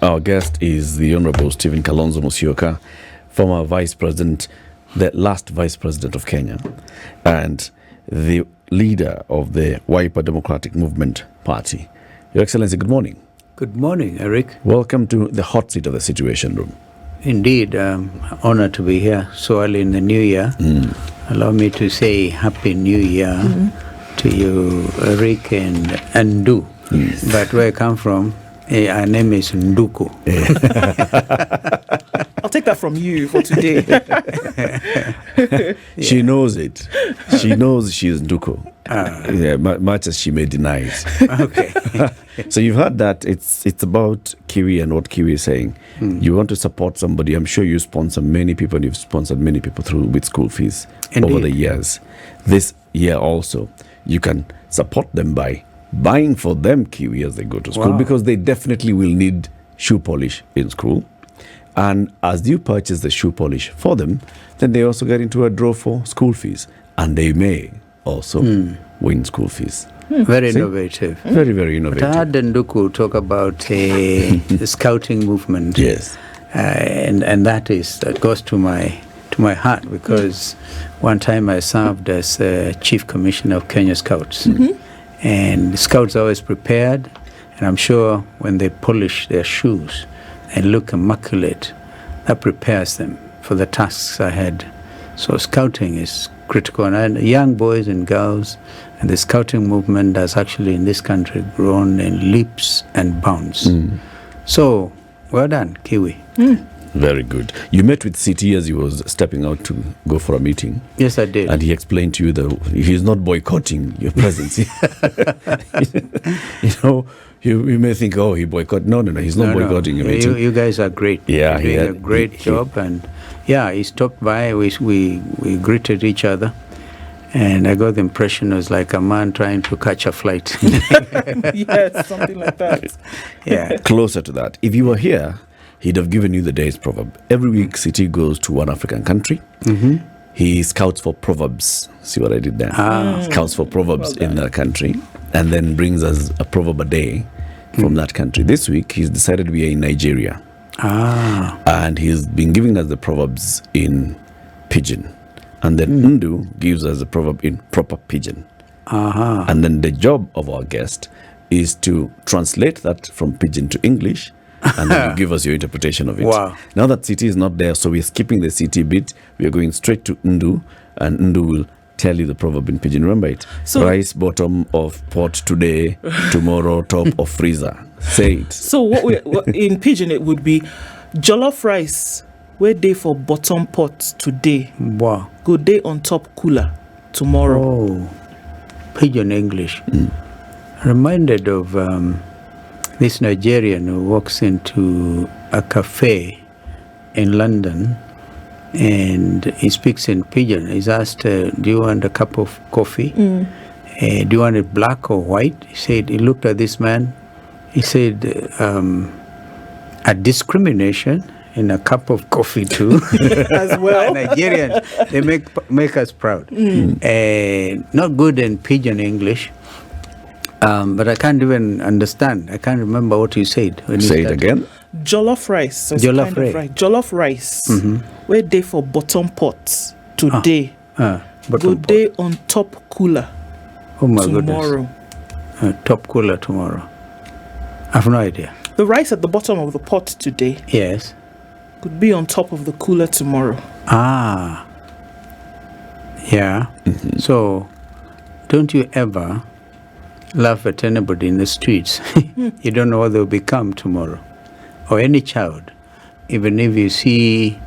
Our guest is the Honorable Stephen Kalonzo Musyoka, former Vice President, the last Vice President of Kenya, and the leader of the Wiper Democratic Movement Party. Your Excellency, good morning. Good morning, Eric. Welcome to the hot seat of the Situation Room. Indeed, honored to be here so early in the new year. Allow me to say Happy New Year to you, Eric and Ndu. But where I come from, our name is Nduku. I'll take that from you for today. She knows it. She knows she's Nduku. Much as she may deny it. Okay. So you've heard that it's about Kiwi and what Kiwi is saying. You want to support somebody. I'm sure you sponsor many people and you've sponsored many people through with school fees. Indeed. Over the years. This year also, you can support them by buying for them Kiwi as they go to school, because they definitely will need shoe polish in school. And as you purchase the shoe polish for them, then they also get into a draw for school fees. And they may also win school fees. Very innovative. Very, very innovative. But I heard Nduku talk about the scouting movement. Yes. And that goes to my heart, because one time I served as Chief Commissioner of Kenya Scouts. And the Scouts are always prepared, and I'm sure when they polish their shoes and look immaculate, that prepares them for the tasks ahead. So scouting is critical, and young boys and girls, and the scouting movement has actually in this country grown in leaps and bounds. So, well done, Kiwi. Very good. You met with CT as he was stepping out to go for a meeting. Yes, I did. And he explained to you that he's not boycotting your presence. You may think, he boycotted. No, he's not boycotting your meeting. You guys are great. Yeah, You're doing a great job. And he stopped by. We greeted each other. And I got the impression it was like a man trying to catch a flight. Yes, something like that. Yeah. Closer to that. If you were here, he'd have given you the day's proverb. Every week, City goes to one African country. He scouts for proverbs. See what I did there? Scouts for proverbs in that country, and then brings us a proverb a day from that country. This week, he's decided we are in Nigeria. And he's been giving us the proverbs in Pidgin. And then Ndu gives us a proverb in proper Pidgin. And then the job of our guest is to translate that from Pidgin to English, and then you give us your interpretation of it. Wow. Now that CT is not there, so we're skipping the CT bit. We are going straight to Ndu, and Ndu will tell you the proverb in Pidgin. Remember it. So, rice bottom of pot today, tomorrow top of freezer. Say it. So what in Pidgin it would be jollof rice, where day for bottom pot today. Wow. Good day on top cooler tomorrow. Oh, Pidgin English. Reminded of this Nigerian who walks into a cafe in London and he speaks in Pidgin. He's asked, do you want a cup of coffee? Do you want it black or white? He looked at this man. He said, a discrimination in a cup of coffee too. As well. Nigerians, they make us proud. Not good in Pidgin English. But I can't even understand. I can't remember what you said. Say it again. Jollof rice. So Jollof rice. Where day for bottom pot today. Good day on top cooler. Oh my tomorrow. Goodness. Top cooler tomorrow. I have no idea. The rice at the bottom of the pot today. Yes. Could be on top of the cooler tomorrow. Yeah. So, don't you ever laugh at anybody in the streets? You don't know what they'll become tomorrow. Or any child. Even if you see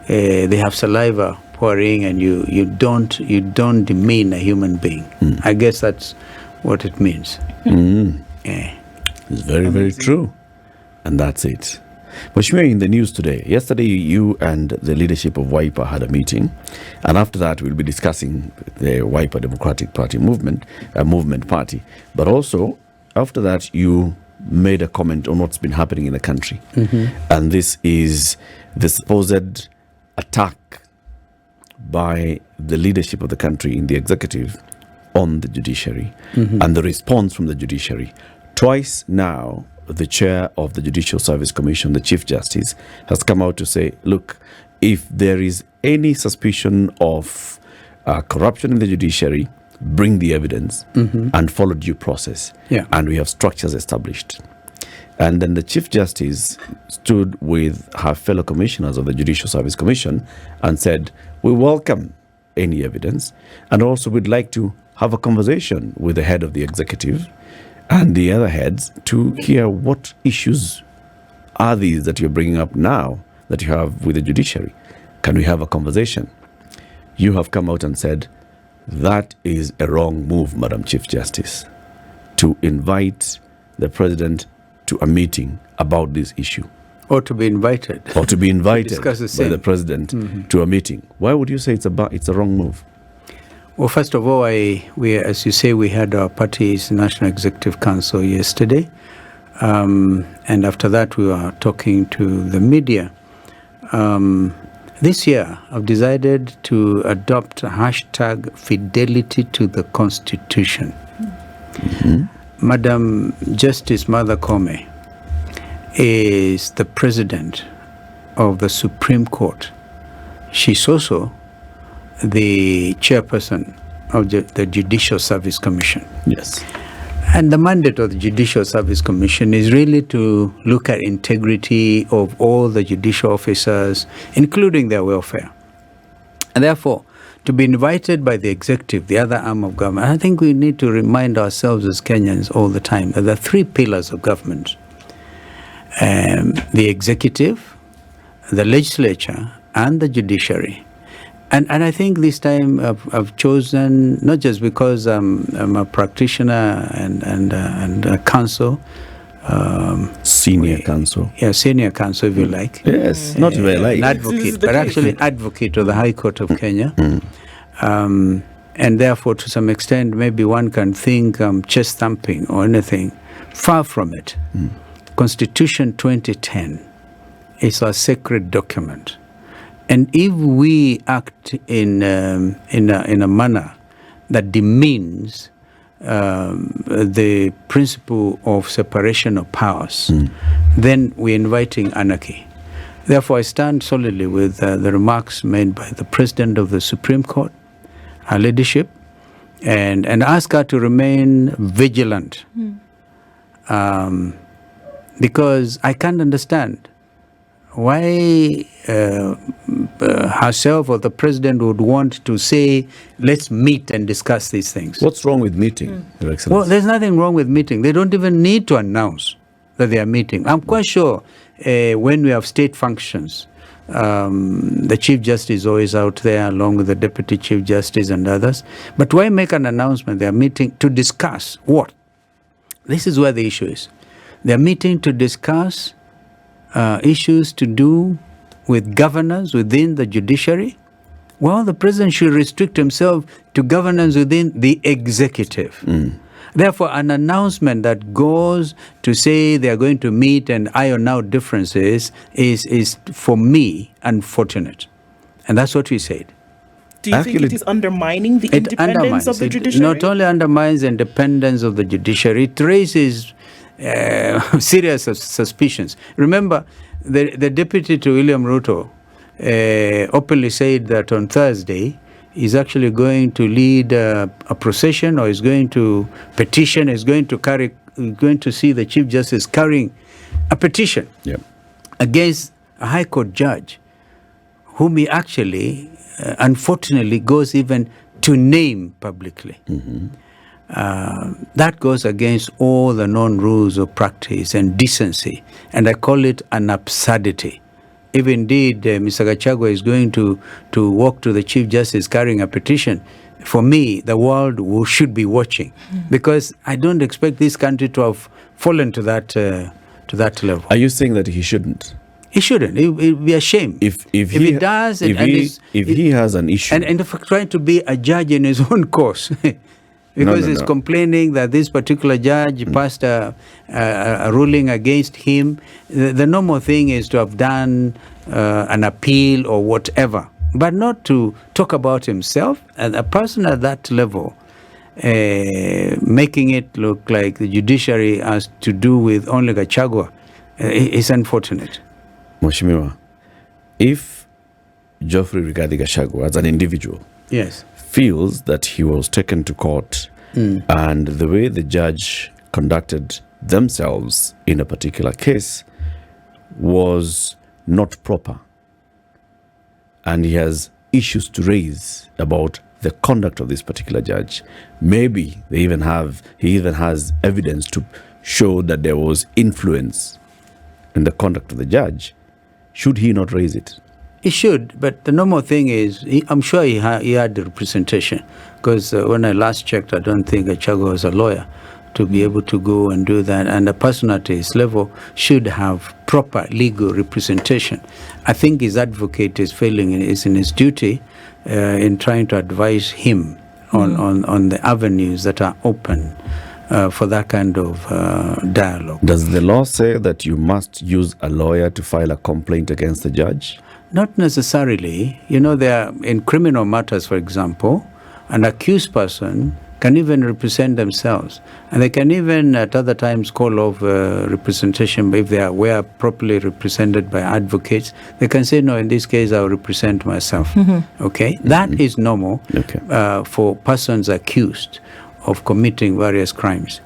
they have saliva pouring and you don't demean a human being. I guess that's what it means. Yeah. It's very, very true. And that's it. But we're in the news today. Yesterday, you and the leadership of Wiper had a meeting. And after that, we'll be discussing the Wiper Democratic Party movement party. But also, after that, you made a comment on what's been happening in the country. And this is the supposed attack by the leadership of the country in the executive on the judiciary and the response from the judiciary. Twice now, the chair of the Judicial Service Commission, the Chief Justice, has come out to say, look, if there is any suspicion of corruption in the judiciary, bring the evidence and follow due process. Yeah. And we have structures established. And then the Chief Justice stood with her fellow commissioners of the Judicial Service Commission and said, we welcome any evidence, and also we'd like to have a conversation with the head of the executive and the other heads to hear what issues are these that you're bringing up now that you have with the judiciary. Can we have a conversation? You have come out and said, that is a wrong move, Madam Chief Justice, to invite the president to a meeting about this issue. Or to be invited. Or to be invited by the president to a meeting. Why would you say it's a wrong move? Well, first of all, we, as you say, we had our party's National Executive Council yesterday. And after that, we were talking to the media. This year, I've decided to adopt a hashtag fidelity to the Constitution. Madam Justice Martha Koome is the president of the Supreme Court. She's also the chairperson of the Judicial Service Commission. Yes. And the mandate of the Judicial Service Commission is really to look at integrity of all the judicial officers, including their welfare. And therefore, to be invited by the executive, the other arm of government, I think we need to remind ourselves as Kenyans all the time that there are three pillars of government. The executive, the legislature, and the judiciary. And I think this time I've chosen, not just because I'm a practitioner and a counsel. Senior counsel. Yeah, senior counsel, if you like. Yes, not very like. An advocate, but actually an advocate of the High Court of Kenya. And therefore, to some extent, maybe one can think chest thumping or anything. Far from it. Constitution 2010 is our sacred document. And if we act in a manner that demeans the principle of separation of powers, then we're inviting anarchy. Therefore, I stand solidly with the remarks made by the President of the Supreme Court, her leadership, and ask her to remain vigilant. Because I can't understand why herself or the president would want to say, let's meet and discuss these things. What's wrong with meeting, Your Excellency? Well, there's nothing wrong with meeting. They don't even need to announce that they are meeting. I'm quite sure when we have state functions, the Chief Justice is always out there along with the Deputy Chief Justice and others. But why make an announcement? They are meeting to discuss what? This is where the issue is. They are meeting to discuss issues to do with governance within the judiciary. Well, the president should restrict himself to governance within the executive. Therefore, an announcement that goes to say they are going to meet and iron out differences is for me, unfortunate. And that's what we said. Do you think it is undermining the independence of the judiciary? Not only undermines the independence of the judiciary, it raises serious suspicions. Remember, the deputy to William Ruto openly said that on Thursday he's actually going to lead a procession, or is going to petition, is going to see the Chief Justice carrying a petition against a High Court judge, whom he actually, unfortunately, goes even to name publicly. That goes against all the known rules of practice and decency, and I call it an absurdity. If indeed Mr. Gachagua is going to walk to the Chief Justice carrying a petition, for me, the world should be watching, because I don't expect this country to have fallen to that level. Are you saying that he shouldn't? He shouldn't. It would be a shame if he does. If he has an issue, and if trying to be a judge in his own course. Because he's complaining that this particular judge passed a ruling against him. The normal thing is to have done an appeal or whatever, but not to talk about himself. And a person at that level, making it look like the judiciary has to do with only Gachagua is unfortunate. Mheshimiwa, if Geoffrey Rigathi Gachagua, as an individual, yes, feels that he was taken to court and the way the judge conducted themselves in a particular case was not proper, and he has issues to raise about the conduct of this particular judge, maybe he even has evidence to show that there was influence in the conduct of the judge, should he not raise it? He should, but the normal thing is, I'm sure he had the representation, because when I last checked, I don't think Gachagua was a lawyer to be able to go and do that, and a person at his level should have proper legal representation. I think his advocate is failing is in his duty in trying to advise him on the avenues that are open for that kind of dialogue. Does the law say that you must use a lawyer to file a complaint against the judge? Not necessarily. You know, there are, in criminal matters, for example, an accused person can even represent themselves. And they can even at other times call off representation, but if they were properly represented by advocates, they can say, no, in this case, I'll represent myself. Okay? That is normal for persons accused of committing various crimes.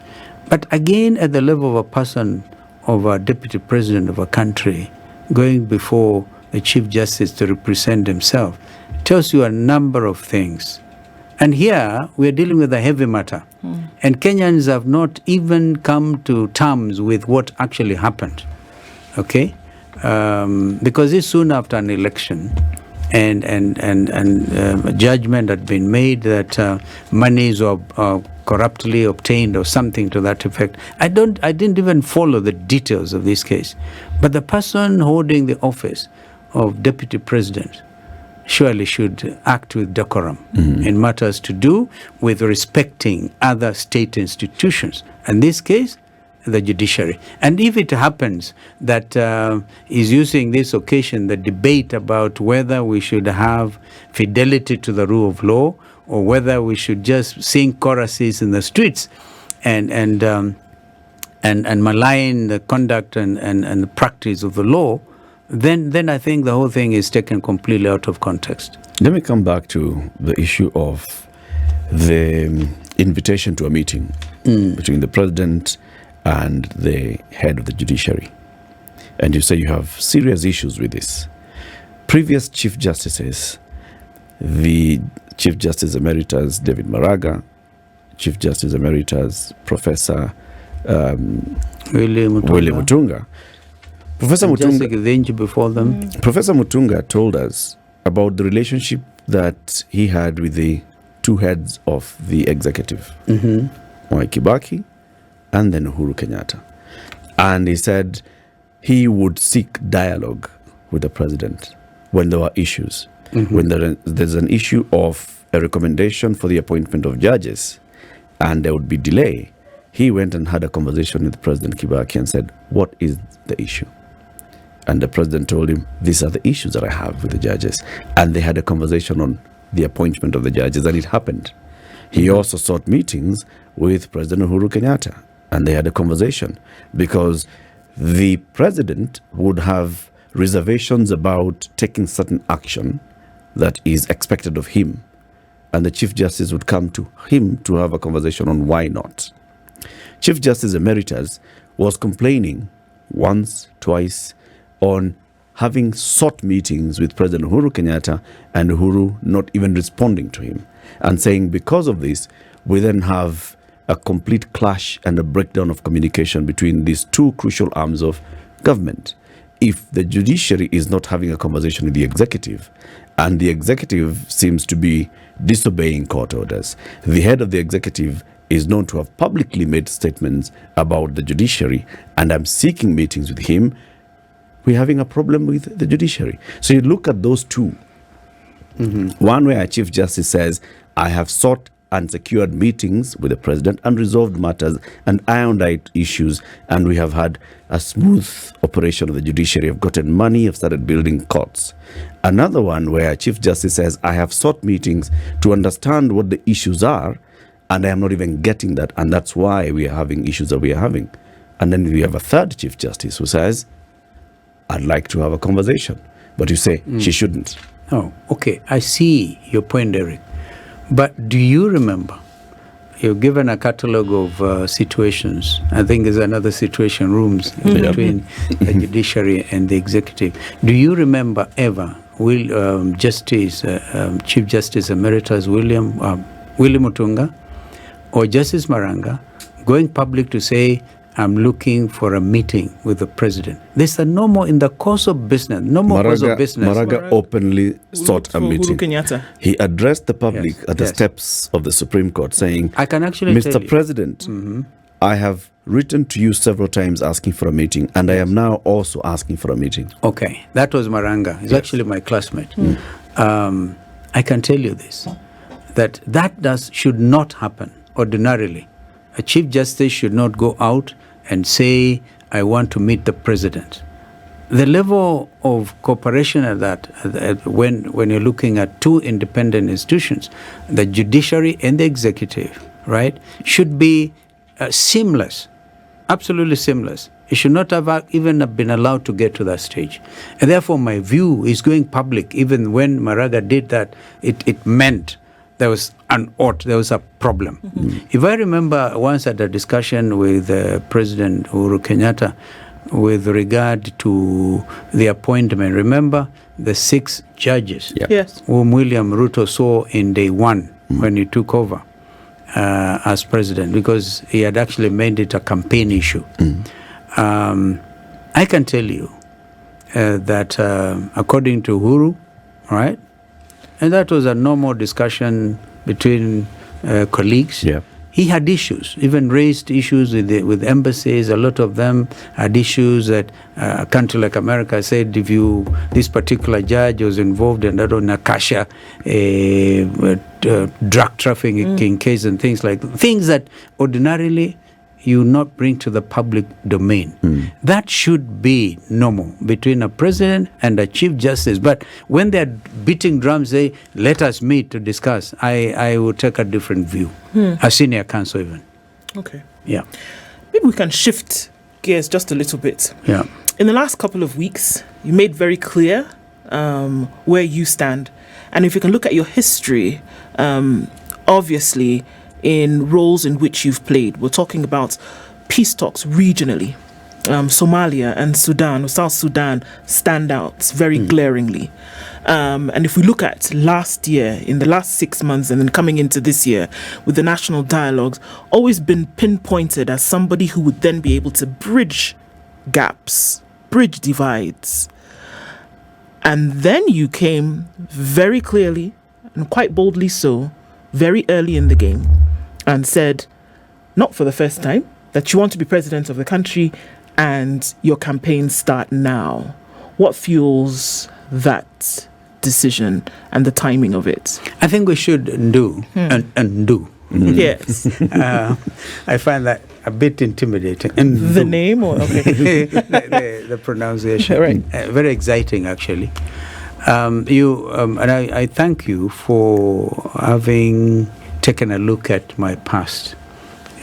But again, at the level of a person, of a deputy president of a country, going before the Chief Justice to represent himself, tells you a number of things. And here, we're dealing with a heavy matter. And Kenyans have not even come to terms with what actually happened. Okay? Because it's soon after an election, and a judgment had been made that monies were corruptly obtained or something to that effect. I didn't even follow the details of this case. But the person holding the office of deputy president surely should act with decorum in matters to do with respecting other state institutions. In this case, the judiciary. And if it happens that is using this occasion, the debate about whether we should have fidelity to the rule of law or whether we should just sing choruses in the streets and malign the conduct and the practice of the law, then I think the whole thing is taken completely out of context. Let me come back to the issue of the invitation to a meeting between the president and the head of the judiciary. And you say you have serious issues with this. Previous Chief Justices, the Chief Justice Emeritus David Maraga, Chief Justice Emeritus Professor Willie Mutunga. Professor Mutunga, before them. Professor Mutunga told us about the relationship that he had with the two heads of the executive, Mwai Kibaki and then Uhuru Kenyatta. And he said he would seek dialogue with the president when there were issues. When there's an issue of a recommendation for the appointment of judges and there would be delay, he went and had a conversation with President Kibaki and said, what is the issue? And the president told him, these are the issues that I have with the judges. And they had a conversation on the appointment of the judges, and it happened. He also sought meetings with President Uhuru Kenyatta, and they had a conversation because the president would have reservations about taking certain action that is expected of him. And the Chief Justice would come to him to have a conversation on why not. Chief Justice Emeritus was complaining once, twice, on having sought meetings with President Uhuru Kenyatta and Uhuru not even responding to him, and saying because of this, we then have a complete clash and a breakdown of communication between these two crucial arms of government. If the judiciary is not having a conversation with the executive, and the executive seems to be disobeying court orders, the head of the executive is known to have publicly made statements about the judiciary, and I'm seeking meetings with him, we're having a problem with the judiciary. So you look at those two. One where a Chief Justice says, I have sought and secured meetings with the president, unresolved matters and ironed out issues, and we have had a smooth operation of the judiciary. Have gotten money, have started building courts. Another one where a Chief Justice says, I have sought meetings to understand what the issues are, And I am not even getting that. And that's why we are having issues that we are having. And then we have a third Chief Justice who says, I'd like to have a conversation. But you say, she shouldn't. Oh, okay. I see your point, Eric. But do you remember, you've given a catalogue of situations. I think there's another situation, rooms between the judiciary and the executive. Do you remember ever Chief Justice Emeritus William Mutunga or Justice Maranga going public to say, I'm looking for a meeting with the president? This is normal in the course of business. Maraga openly sought a meeting. He addressed the public at the steps of the Supreme Court saying, I can actually Mr. President, I have written to you several times asking for a meeting, and I am now also asking for a meeting. Okay, that was Maranga. He's actually my classmate. I can tell you this, that should not happen ordinarily. A Chief Justice should not go out and say, I want to meet the president. The level of cooperation at that, when you're looking at two independent institutions, the judiciary and the executive, right, should be seamless, absolutely seamless. It should not have even been allowed to get to that stage. And therefore, my view is going public. Even when Maraga did that, it meant there was a problem. If I remember once at a discussion with President Uhuru Kenyatta with regard to the appointment, remember the 6 judges whom William Ruto saw in day one when he took over as president, because he had actually made it a campaign issue. I can tell you that according to Uhuru, right, and that was a normal discussion between colleagues. Yeah. He had issues, even raised issues with embassies. A lot of them had issues that a country like America said, if this particular judge was involved in that Nakasha drug trafficking case and things that ordinarily you not bring to the public domain. That should be normal between a president and a chief justice. But when they're beating drums, say, let us meet to discuss, I would take a different view. A senior counsel even. Okay. Yeah. Maybe we can shift gears just a little bit. Yeah. In the last couple of weeks, you made very clear where you stand. And if you can look at your history, obviously, in roles in which you've played. We're talking about peace talks regionally. Somalia and Sudan, or South Sudan, stand out very glaringly. And if we look at last year, in the last 6 months, and then coming into this year, with the national dialogues, always been pinpointed as somebody who would then be able to bridge gaps, bridge divides. And then you came very clearly, and quite boldly so, very early in the game, and said, not for the first time, that you want to be president of the country and your campaign start now. What fuels that decision and the timing of it? I think we should do and do. Yes. I find that a bit intimidating. The name? Or okay. the pronunciation. Right. Very exciting, actually. And I thank you for having taken a look at my past.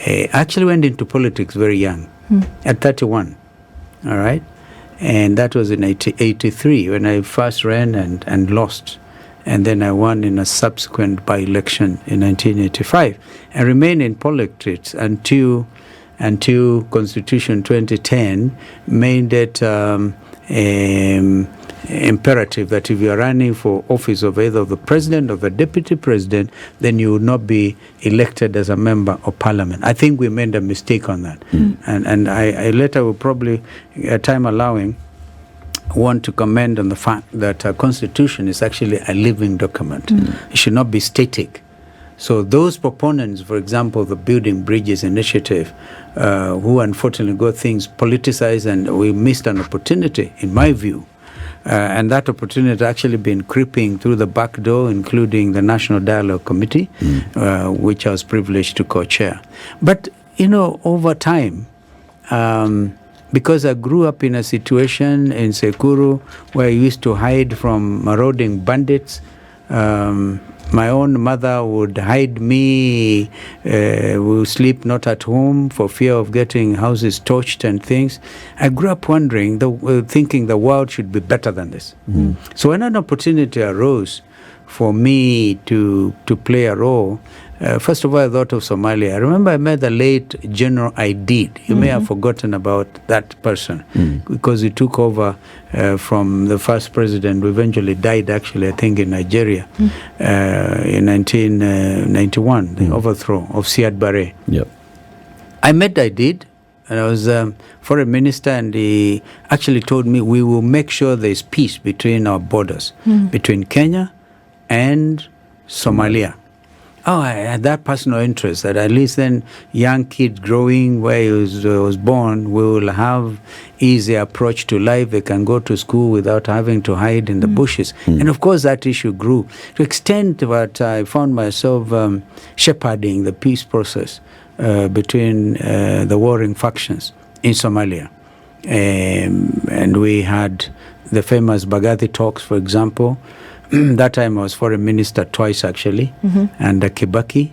I actually went into politics very young, at 31, all right? And that was in 83 when I first ran and lost. And then I won in a subsequent by-election in 1985. And remained in politics until Constitution 2010 made it imperative that if you are running for office of either the president or the deputy president, then you would not be elected as a member of parliament. I think we made a mistake on that. And I later will probably, time allowing, want to comment on the fact that a constitution is actually a living document. It should not be static. So those proponents, for example, the Building Bridges Initiative, who unfortunately got things politicized, and we missed an opportunity, in my view. And that opportunity actually been creeping through the back door, including the National Dialogue Committee, which I was privileged to co-chair. But, over time, because I grew up in a situation in Sekuru where I used to hide from marauding bandits, My own mother would hide me. We would sleep not at home for fear of getting houses torched and things. I grew up wondering, thinking the world should be better than this. So when an opportunity arose for me to play a role, first of all, I thought of Somalia. I remember I met the late General Aidid. You may have forgotten about that person because he took over from the first president who eventually died, actually, I think, in Nigeria in 1991, the overthrow of Siad Barre. Yep. I met Aidid, and I was foreign minister, and he actually told me we will make sure there's peace between our borders, between Kenya and Somalia. Oh, I had that personal interest that at least then young kid growing where he was born will have easy approach to life. They can go to school without having to hide in the bushes. And of course that issue grew to extent that I found myself shepherding the peace process between the warring factions in Somalia. And we had the famous Bagathi talks, for example. That time I was foreign minister twice, actually, under Kibaki.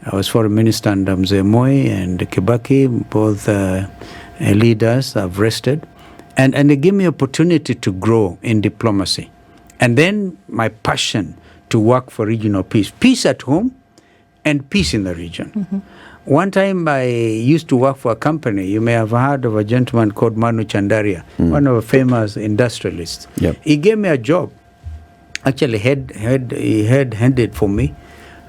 I was foreign minister under Mzee Moi and Kibaki. Both leaders have rested. And they gave me opportunity to grow in diplomacy. And then my passion to work for regional peace. Peace at home and peace in the region. One time I used to work for a company. You may have heard of a gentleman called Manu Chandaria, one of the famous industrialists. Yep. He gave me a job. Actually, he had handed for me,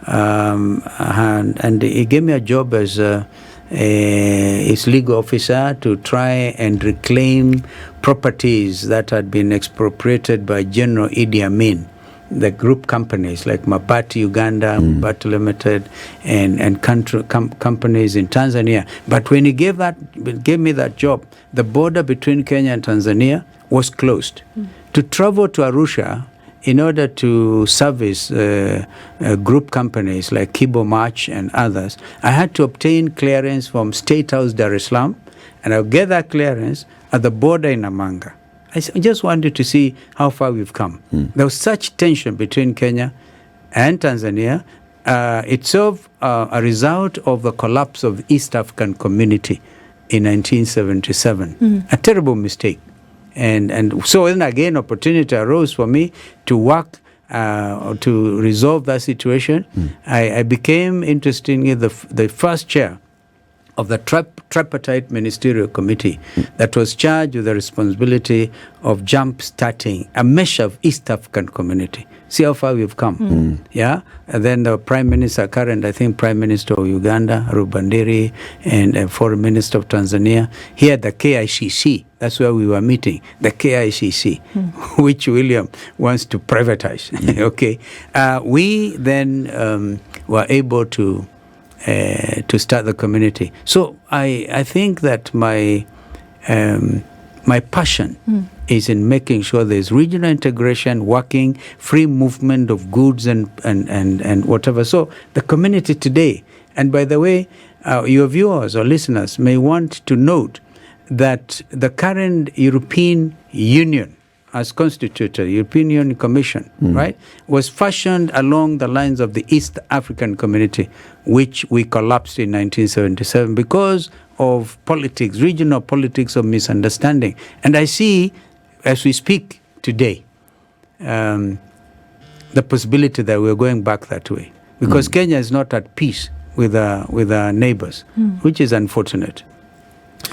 and he gave me a job as his legal officer to try and reclaim properties that had been expropriated by General Idi Amin, the group companies like Mabati Uganda, Mabati Limited, and companies in Tanzania. But when he gave me that job, the border between Kenya and Tanzania was closed. To travel to Arusha in order to service group companies like Kibo March and others, I had to obtain clearance from State House Dar es Salaam, and I'll get that clearance at the border in Namanga. I just wanted to see how far we've come. There was such tension between Kenya and Tanzania. Itself a result of the collapse of the East African community in 1977. A terrible mistake. And so then again, opportunity arose for me to work to resolve that situation. I became interested in the first chair of the tripartite ministerial committee that was charged with the responsibility of jump-starting a measure of East African community. See how far we've come. Yeah? And then the Prime Minister, current, I think, Prime Minister of Uganda, Rubandiri, and Foreign Minister of Tanzania, here at the KICC, that's where we were meeting, the KICC, which William wants to privatize. Okay. We then were able to start the community. So I think that my passion is in making sure there's regional integration, working, free movement of goods and whatever. So the community today, and by the way, your viewers or listeners may want to note that the current European Union, as constituted, European Union Commission, right, was fashioned along the lines of the East African community, which we collapsed in 1977 because of politics, regional politics of misunderstanding. And I see, as we speak today, the possibility that we're going back that way. Because Kenya is not at peace with our neighbors, which is unfortunate.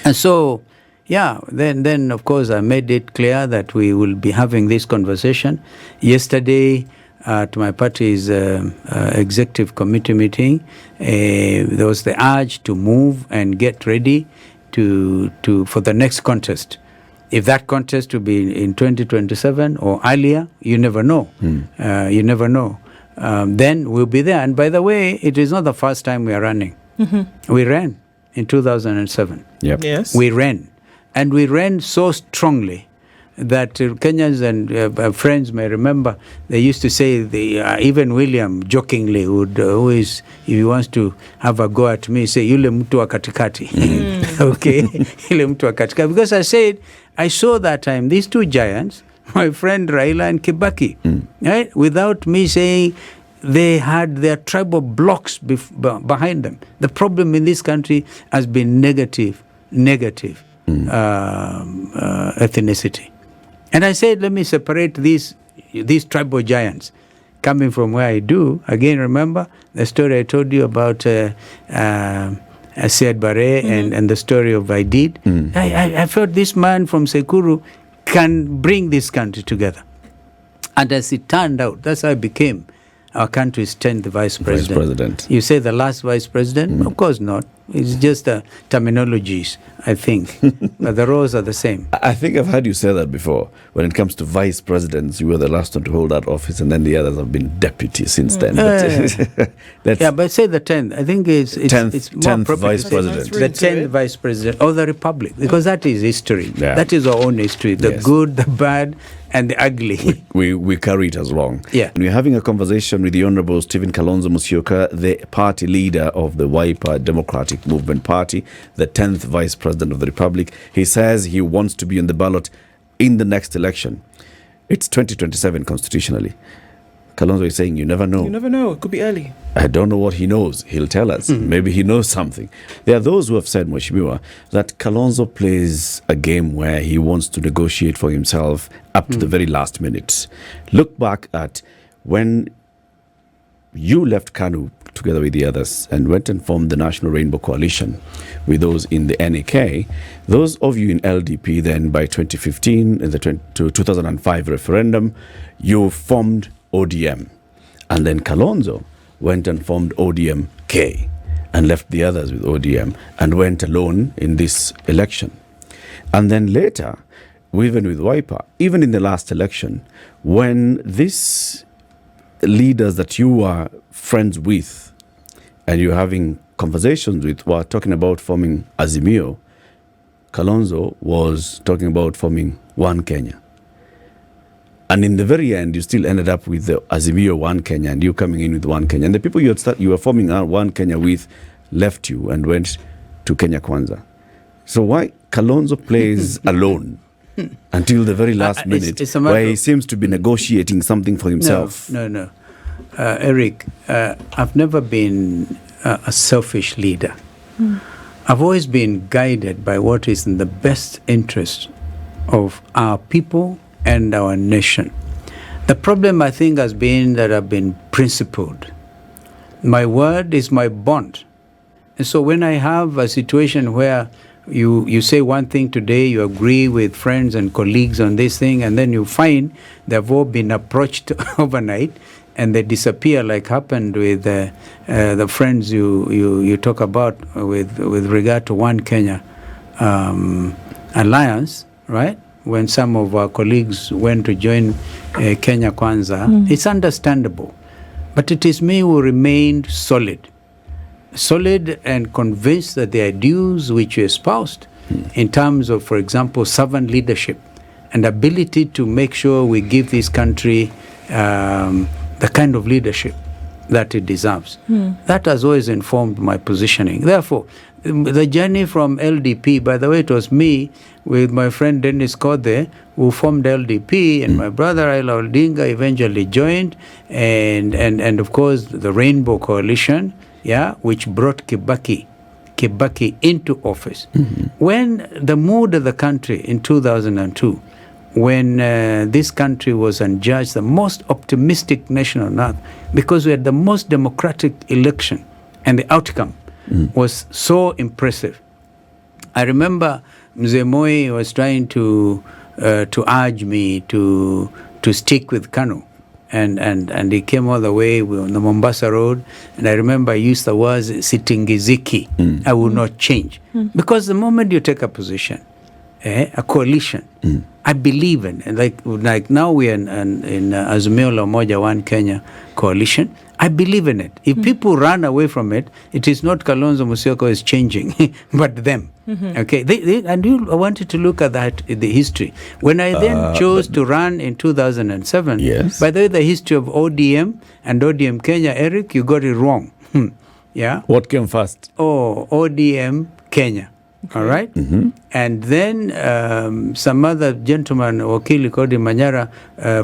And so, yeah, then of course I made it clear that we will be having this conversation. Yesterday, at my party's executive committee meeting, there was the urge to move and get ready for the next contest. If that contest will be in 2027 or earlier, you never know. You never know. Then we'll be there. And by the way, it is not the first time we are running. We ran in 2007. Yep. Yes. We ran. And we ran so strongly that Kenyans and friends may remember, they used to say, even William jokingly would always, if he wants to have a go at me, say, yule mtu wa katikati. Okay? Yule mtu wa katikati. Because I saw that time, these two giants, my friend Raila and Kibaki, right? Without me saying, they had their tribal blocks behind them. The problem in this country has been negative ethnicity. And I said, let me separate these tribal giants. Coming from where I do, again, remember the story I told you about Syed Barre and the story of Aidid. I felt this man from Sekuru can bring this country together. And as it turned out, that's how I became our country's 10th vice president. You say the last vice president? Of course not. It's just terminologies, I think. But the roles are the same. I think I've heard you say that before. When it comes to vice presidents, you were the last one to hold that office, and then the others have been deputies since then. But say the 10th. I think it's 10th vice president. The 10th vice president of the republic, because that is history. Yeah. That is our own history. The good, the bad, and the ugly. We carry it as long. Yeah. And we're having a conversation with the Honorable Stephen Kalonzo Musyoka, the party leader of the Wiper Democratic Movement Party, the 10th vice president of the republic. He says he wants to be on the ballot in the next election. It's 2027 constitutionally. Kalonzo is saying you never know. You never know. It could be early. I don't know what he knows. He'll tell us. Maybe he knows something. There are those who have said, Mheshimiwa, that Kalonzo plays a game where he wants to negotiate for himself up to the very last minute. Look back at when you left KANU together with the others and went and formed the National Rainbow Coalition with those in the NAK. Those of you in LDP then by 2015, in the 2005 referendum, you formed ODM. And then Kalonzo went and formed ODM-K and left the others with ODM and went alone in this election. And then later, even with Wiper, even in the last election, when these leaders that you were friends with and you're having conversations with were talking about forming Azimio, Kalonzo was talking about forming One Kenya. And in the very end, you still ended up with the Azimio One Kenya and you coming in with One Kenya. And the people you were forming One Kenya with left you and went to Kenya Kwanza. So why Kalonzo plays alone until the very last minute where he seems to be negotiating something for himself? No. Eric, I've never been a selfish leader. I've always been guided by what is in the best interest of our people and our nation. The problem, I think, has been that I've been principled. My word is my bond. And so when I have a situation where you say one thing today, you agree with friends and colleagues on this thing, and then you find they've all been approached overnight, and they disappear, like happened with the friends you talk about with regard to One Kenya alliance, right? When some of our colleagues went to join Kenya Kwanza, it's understandable. But it is me who remained solid and convinced that the ideals which you espoused in terms of, for example, servant leadership and ability to make sure we give this country the kind of leadership that it deserves. That has always informed my positioning. Therefore, the journey from LDP, by the way, it was me with my friend Dennis Kode who formed LDP, and my brother Raila Odinga eventually joined, and of course the Rainbow Coalition, which brought Kibaki into office. When the mood of the country in 2002, when this country was unjudged, the most optimistic nation on earth, because we had the most democratic election, and the outcome was so impressive. I remember Mzee Moi was trying to urge me to stick with KANU, and he came all the way on the Mombasa Road, and I remember I used the words sitingiziki. I will not change, because the moment you take a position, a coalition, I believe in, and like now we are in Azimio la Umoja One Kenya coalition. I believe in it. If people run away from it, it is not Kalonzo Musyoka is changing, but them. Okay, and I wanted to look at that in the history. When I then chose to run in 2007, by the way, the history of ODM and ODM Kenya, Eric, you got it wrong. What came first? ODM Kenya. All right? And then some other gentleman, Wakili Kodi Manyara,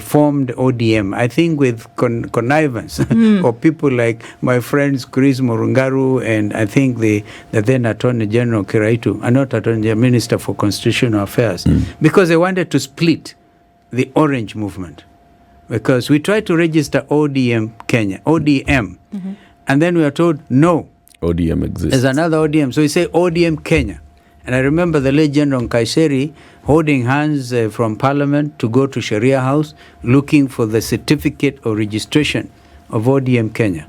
formed ODM, I think with connivance of people like my friends Chris Murungaru and I think the then Attorney General Kiraitu, not Attorney General, Minister for Constitutional Affairs, because they wanted to split the Orange movement. Because we tried to register ODM Kenya, ODM, and then we were told, no. ODM exists. There's another ODM. So we say ODM Kenya. And I remember the late General Kaiseri holding hands from Parliament to go to Sharia House looking for the certificate of registration of ODM Kenya.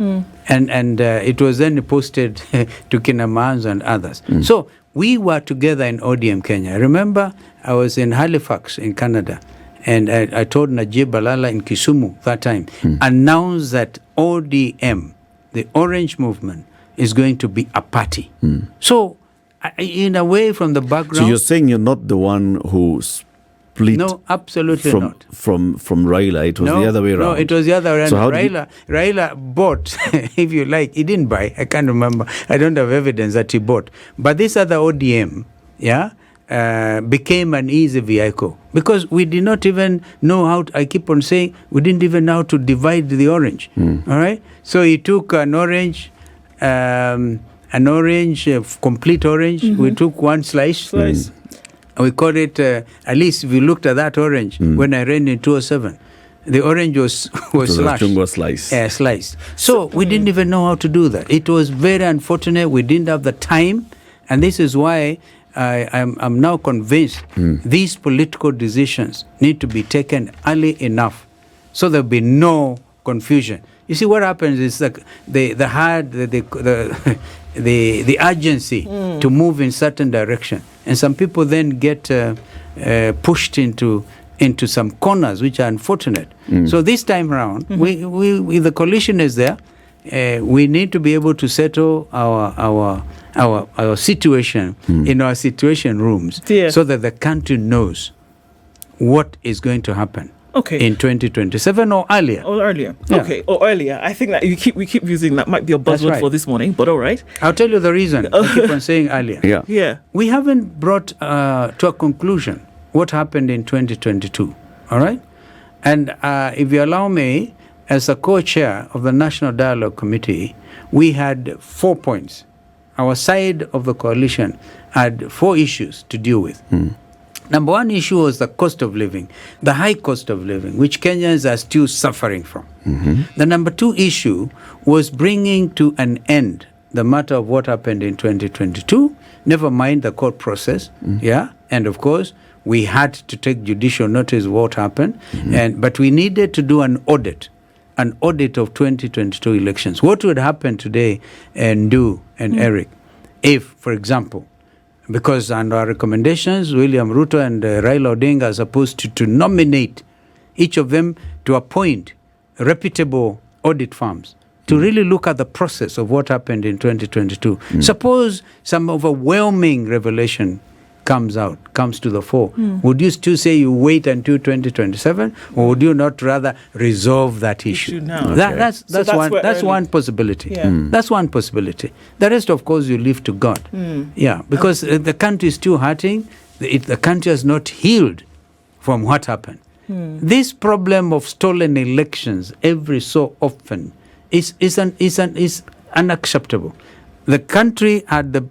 And it was then posted to Kinamans and others. So we were together in ODM Kenya. I remember I was in Halifax in Canada. And I told Najib Balala in Kisumu that time, announced that ODM, the Orange Movement, is going to be a party. So, in a way, from the background... So you're saying you're not the one who split... No, absolutely not. From Raila, it was the other way around. No, it was the other way around. So Raila bought, if you like, he didn't buy, I can't remember. I don't have evidence that he bought. But this other ODM, became an easy vehicle. Because we did not even know how to, I keep on saying, we didn't even know how to divide the orange. All right? So he took an orange... complete orange. We took one slice. We called it, at least if you looked at that orange, when I ran in 2007, the orange was slashed. Sliced. So we didn't even know how to do that. It was very unfortunate. We didn't have the time. And this is why I'm now convinced these political decisions need to be taken early enough so there'll be no confusion. You see, what happens is the urgency to move in certain direction, and some people then get pushed into some corners, which are unfortunate. So this time around, we the coalition is there. We need to be able to settle our situation in our situation rooms, so that the country knows what is going to happen. In 2027 or earlier. Or earlier. I think that we keep using that might be a buzzword for this morning, but all right. I'll tell you the reason. I keep on saying earlier. Yeah. We haven't brought to a conclusion what happened in 2022. All right? And if you allow me, as a co-chair of the National Dialogue Committee, we had 4 points. Our side of the coalition had 4 issues to deal with. Number one issue was the cost of living, the high cost of living, which Kenyans are still suffering from. The number 2 issue was bringing to an end the matter of what happened in 2022, never mind the court process, and of course, we had to take judicial notice of what happened, but we needed to do an audit of 2022 elections. What would happen today, and Eric, if, for example, because under our recommendations, William Ruto and Raila Odinga are supposed to nominate each of them to appoint reputable audit firms to really look at the process of what happened in 2022. Suppose some overwhelming revelation comes to the fore. Would you still say you wait until 2027, or would you not rather resolve that issue? Now. That's one possibility. That's one possibility. The rest, of course, you leave to God. Because the country is still hurting. The country has not healed from what happened. This problem of stolen elections every so often is unacceptable. The country had the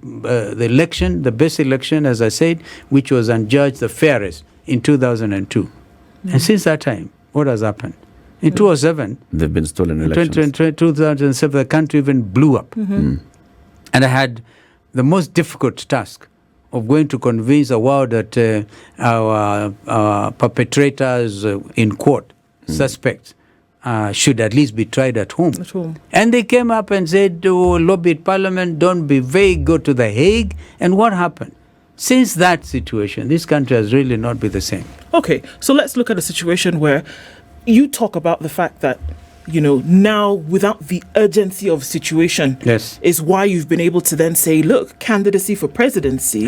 election, the best election, as I said, which was adjudged the fairest in 2002. And since that time, what has happened? In 2007, they've been stolen elections. In 2007, the country even blew up. And I had the most difficult task of going to convince the world that our perpetrators in court, suspects, should at least be tried at home. And they came up and said, lobbied Parliament, don't be vague, go to The Hague. And what happened? Since that situation, this country has really not been the same. Okay, so let's look at a situation where you talk about the fact that, now without the urgency of situation is why you've been able to then say, look, candidacy for presidency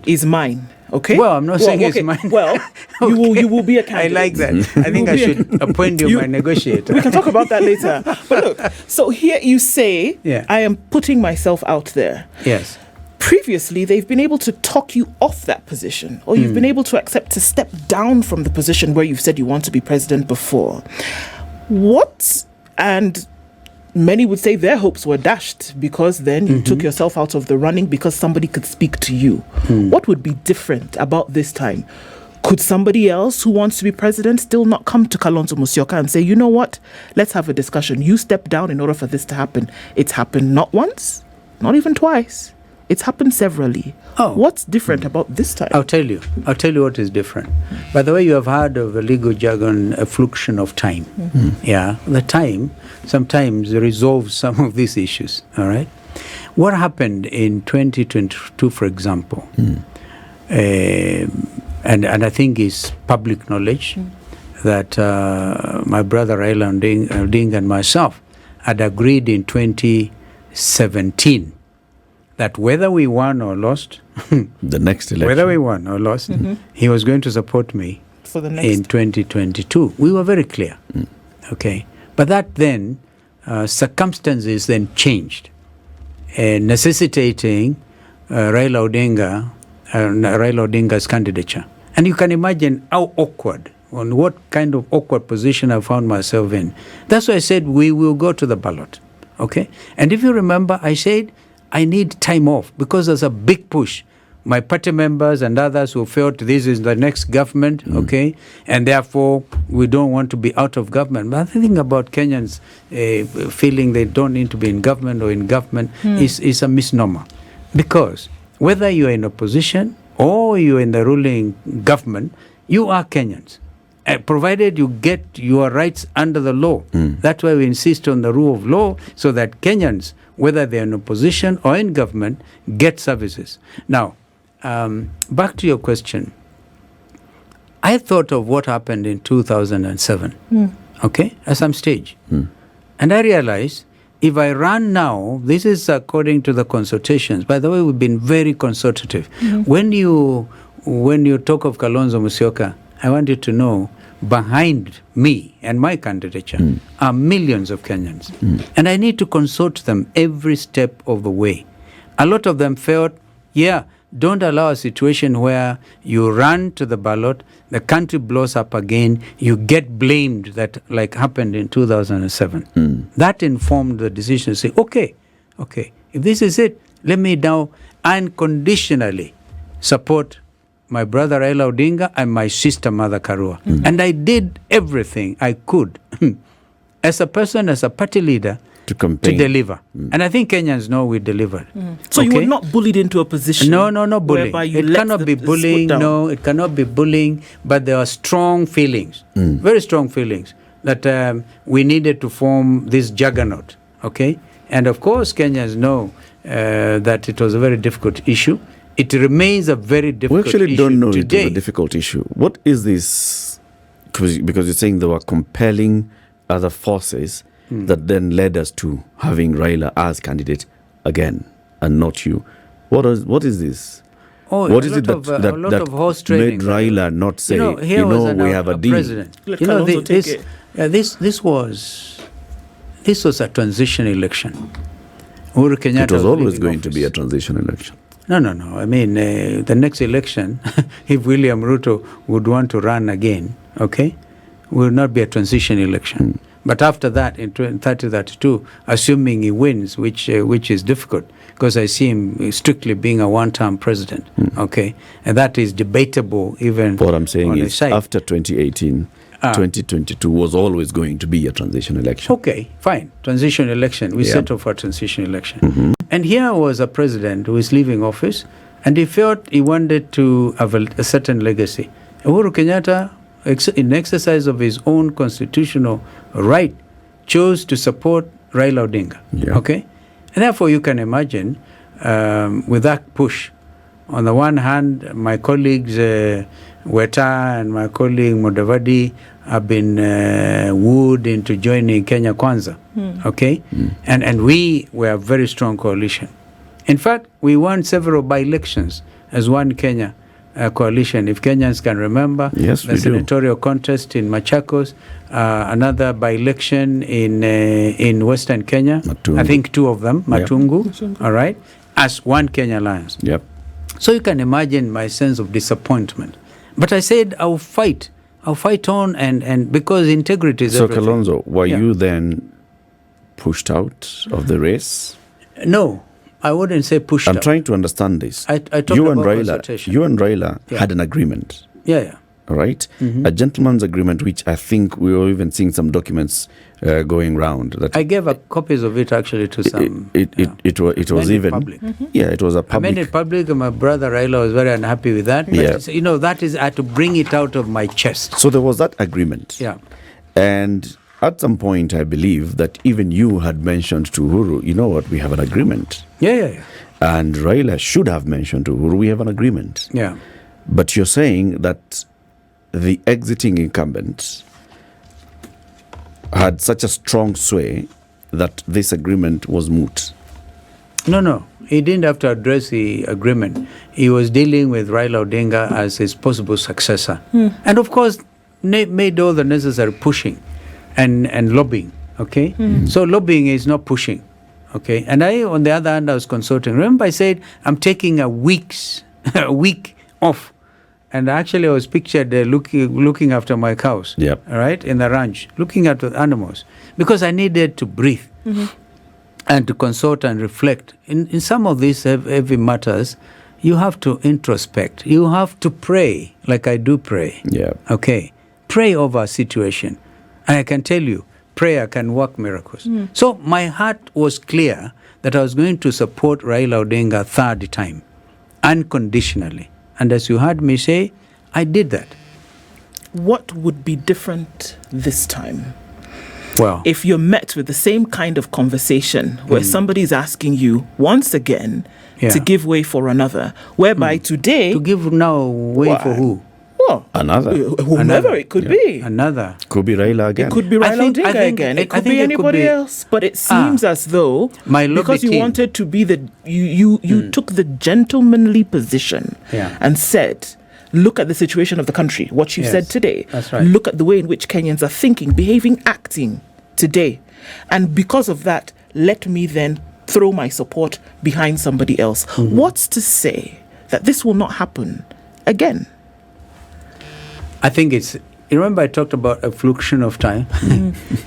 is mine. Okay. Well, I'm not saying it's mine. Well, you will be a candidate. I like that. I think I should appoint you my negotiator. We can talk about that later. But look, so here you say, I am putting myself out there. Yes. previously they've been able to talk you off that position, or you've been able to accept to step down from the position where you've said you want to be president before. And many would say their hopes were dashed because then you took yourself out of the running because somebody could speak to you. What would be different about this time? Could somebody else who wants to be president still not come to Kalonzo Musyoka and say, you know what, let's have a discussion. You step down in order for this to happen. It's happened not once, not even twice. It's happened severally. What's different about this time? I'll tell you what is different. By the way, you have heard of a legal jargon, a fluxion of time. Yeah, the time sometimes resolves some of these issues. All right. What happened in 2022, for example, and I think it's public knowledge that my brother Raila Odinga and myself had agreed in 2017 that whether we won or lost, the next election, whether we won or lost, he was going to support me For the next. in 2022. We were very clear. Okay. But that then, circumstances then changed, necessitating Raila Odinga's candidature. And you can imagine how awkward, on what kind of awkward position I found myself in. That's why I said we will go to the ballot. Okay? And if you remember, I said I need time off because there's a big push. My party members and others who felt this is the next government, okay, and therefore we don't want to be out of government. But the thing about Kenyans feeling they don't need to be in government or in government is a misnomer. Because whether you're in opposition or you're in the ruling government, you are Kenyans. Provided you get your rights under the law. That's why we insist on the rule of law, so that Kenyans, whether they're in opposition or in government, get services. Now, back to your question. I thought of what happened in 2007, okay, at some stage. And I realized if I run now, this is according to the consultations. By the way, we've been very consultative. When you talk of Kalonzo Musyoka, I want you to know behind me and my candidature are millions of Kenyans. And I need to consult them every step of the way. A lot of them felt, don't allow a situation where you run to the ballot, the country blows up again, you get blamed, that like happened in 2007. That informed the decision to say, okay, if this is it, let me now unconditionally support my brother Raila Odinga and my sister Mother Karua. And I did everything I could as a person, as a party leader, to deliver. And I think Kenyans know we delivered. So you were not bullied into a position? No bullying. It cannot be bullying. No, it cannot be bullying. But there are strong feelings, very strong feelings, that we needed to form this juggernaut. Okay? And of course, Kenyans know that it was a very difficult issue. It remains a very difficult issue. We actually don't know today. It was a difficult issue. What is this? Because you're saying there were compelling other forces that then led us to having Raila as candidate again and not you. What is this? What is it that made Raila not say, we have a deal? This was a transition election. Uhuru Kenyatta it was always going to be a transition election. No. I mean, the next election, if William Ruto would want to run again, okay, will not be a transition election. But after that, in 2032, assuming he wins, which is difficult, because I see him strictly being a one-term president, okay, and that is debatable even. What I'm saying is, after 2018, 2022 was always going to be a transition election. Okay, fine, transition election. We settled for a transition election. And here was a president who is leaving office, and he felt he wanted to have a certain legacy. Uhuru Kenyatta, in exercise of his own constitutional right, chose to support Raila Odinga. Okay? And therefore, you can imagine, with that push, on the one hand, my colleagues Weta and my colleague Mudavadi have been wooed into joining Kenya Kwanza. Okay? And we were a very strong coalition. In fact, we won several by-elections as one Kenya coalition. If Kenyans can remember, the senatorial contest in Machakos, another by-election in Western Kenya, I think two of them, Matungu, all right, as One Kenya Alliance. Yep. So you can imagine my sense of disappointment. But I said, I'll fight on, and because integrity is So, everything. Kalonzo, were Yeah. you then pushed out of the race? No, I wouldn't say pushed I'm out. trying to understand this. I talked you and about Raila, consultation. you and Raila Yeah. had an agreement, Yeah. all right? A gentleman's agreement, which I think we were even seeing some documents going round. That I gave copies of it actually to some. it was made it even public. yeah, it was a I made public. it public, and my brother Raila was very unhappy with that. But Yeah. you know, that is, I had to bring it out of my chest. So there was that agreement. Yeah. And at some point, I believe that even you had mentioned to Uhuru, you know what, we have an agreement. Yeah. And Raila should have mentioned to Uhuru, we have an agreement. Yeah. But you're saying that the exiting incumbent had such a strong sway that this agreement was moot. No. He didn't have to address the agreement. He was dealing with Raila Odinga as his possible successor. And of course, made all the necessary pushing and lobbying. Okay? So lobbying is not pushing. Okay? And I, on the other hand, I was consulting. Remember I said, I'm taking a week off. And actually I was pictured looking after my cows. Yep. All right? In the ranch, looking at the animals. Because I needed to breathe. And to consult and reflect. In some of these heavy matters, you have to introspect. You have to pray, like I do pray. Yeah. Okay? Pray over a situation. And I can tell you, prayer can work miracles. So my heart was clear that I was going to support Raila Odinga third time, unconditionally. And as you heard me say, I did that. What would be different this time? Well, If you're met with the same kind of conversation where somebody's asking you once again Yeah. to give way for another, whereby today, to give now way Why? for who? well, Another. whomever Another. it could be. Another. Could be Raila again. It could be I Raila think- Odinga I think- again. I It could think be it could anybody be- else. But it seems as though My lobby because you team. wanted to be you took the gentlemanly position Yeah. and said, look at the situation of the country. What you Yes, said today. that's right. Look at the way in which Kenyans are thinking, behaving, acting today, and because of that, let me then throw my support behind somebody else. What's to say that this will not happen again? I think it's, you remember I talked about a fluctuation of time?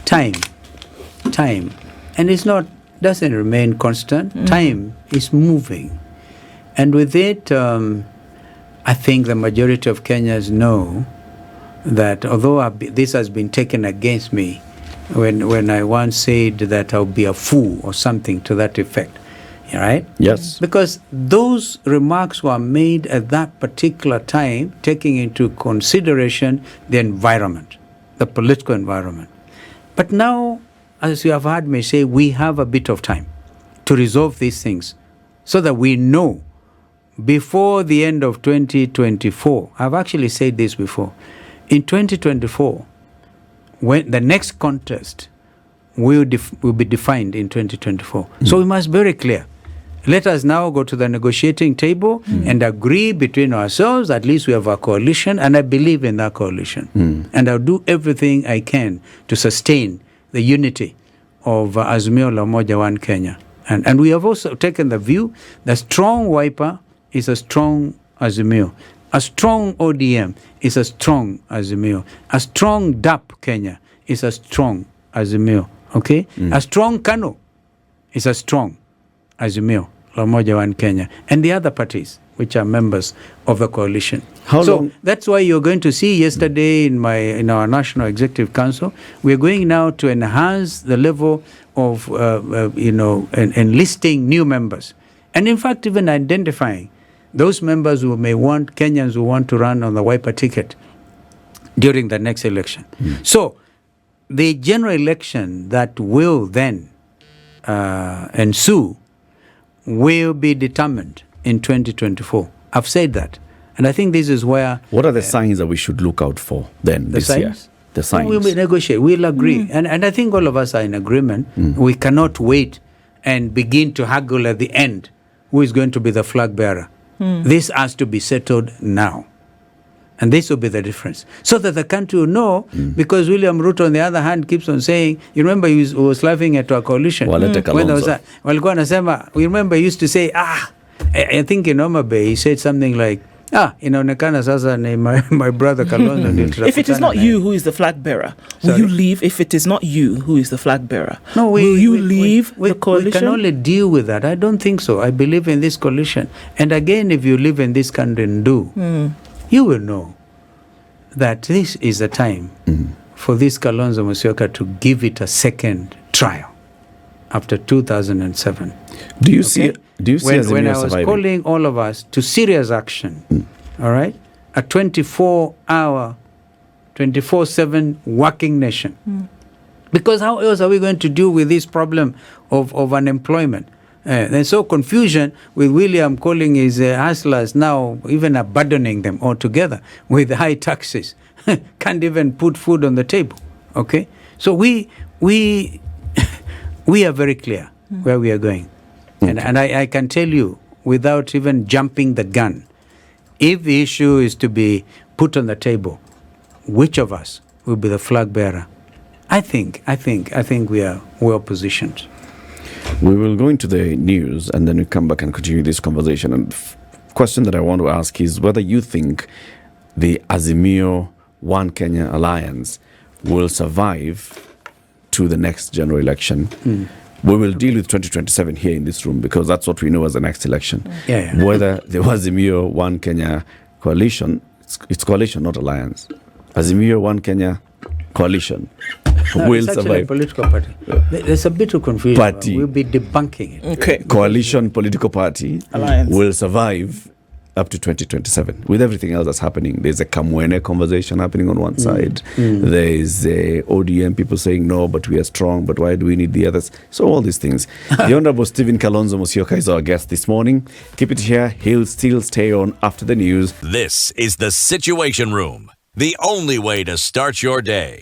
Time. And it's not, doesn't remain constant. Time is moving. And with it, I think the majority of Kenyans know that although this has been taken against me, when I once said that I'll be a fool or something to that effect, right? Yes. Because those remarks were made at that particular time, taking into consideration the environment, the political environment. But now, as you have heard me say, we have a bit of time to resolve these things so that we know before the end of 2024, I've actually said this before, in 2024, when the next contest will be defined in 2024. So we must be very clear. Let us now go to the negotiating table and agree between ourselves. At least we have a coalition, and I believe in that coalition. And I'll do everything I can to sustain the unity of Azimio la Umoja One Kenya. And we have also taken the view that strong Wiper is a strong Azimio. A strong ODM is a strong Azimio. A strong DAP Kenya is a strong Azimio. Okay? A strong KANU is a strong Azimio la Umoja One Kenya. And the other parties, which are members of the coalition. How so long- that's why you're going to see yesterday in our National Executive Council, we're going now to enhance the level of, enlisting new members. And in fact, even identifying those members who may want, Kenyans who want to run on the Wiper ticket during the next election. So the general election that will then ensue will be determined in 2024. I've said that. And I think this is where... What are the signs that we should look out for then this year? signs? The signs. We'll negotiate. We'll agree. And I think all of us are in agreement. We cannot wait and begin to haggle at the end who is going to be the flag bearer. This has to be settled now. And this will be the difference. So that the country will know, because William Ruto, on the other hand, keeps on saying, you remember he was laughing at our coalition. Walete When there was Kalonzo. walikuwa anasema, we remember he used to say, I think in Homa Bay, he said something like, inaonekana sasa ni my brother Kalonzo. ndio If it is tutakutana not naye." you who is the flag bearer, will Sorry? you leave? If it is not you who is the flag bearer, No, will you leave we the coalition? We can only deal with that. I don't think so. I believe in this coalition. And again, if you live in this country and you will know that this is the time for this Kalonzo Musyoka to give it a second trial after 2007. Do you see? Do you see When Azimio I was surviving? calling all of us to serious action, all right, a 24-hour, 24/7 working nation. Because how else are we going to deal with this problem of unemployment? There's so confusion with William calling his hustlers now, even abandoning them altogether with high taxes. Can't even put food on the table. Okay, so we are very clear where we are going, and I can tell you without even jumping the gun, if the issue is to be put on the table, which of us will be the flag bearer? I think we are well positioned. We will go into the news and then we come back and continue this conversation. And question that I want to ask is whether you think the Azimio One Kenya alliance will survive to the next general election. We will deal with 2027 here in this room because that's what we know as the next election. Yeah. Whether the Azimio One Kenya coalition, it's coalition, not alliance. Azimio One Kenya coalition will It's actually a survive. political party. There's a bit of confusion. Party. We'll be debunking it. Okay. Coalition political party Alliance. will survive up to 2027 with everything else that's happening. There's a Kamwene conversation happening on one side. There's ODM people saying no, but we are strong, but why do we need the others? So all these things. The Honorable Stephen Kalonzo Musyoka is our guest this morning. Keep it here. He'll still stay on after the news. This is the Situation Room, the only way to start your day.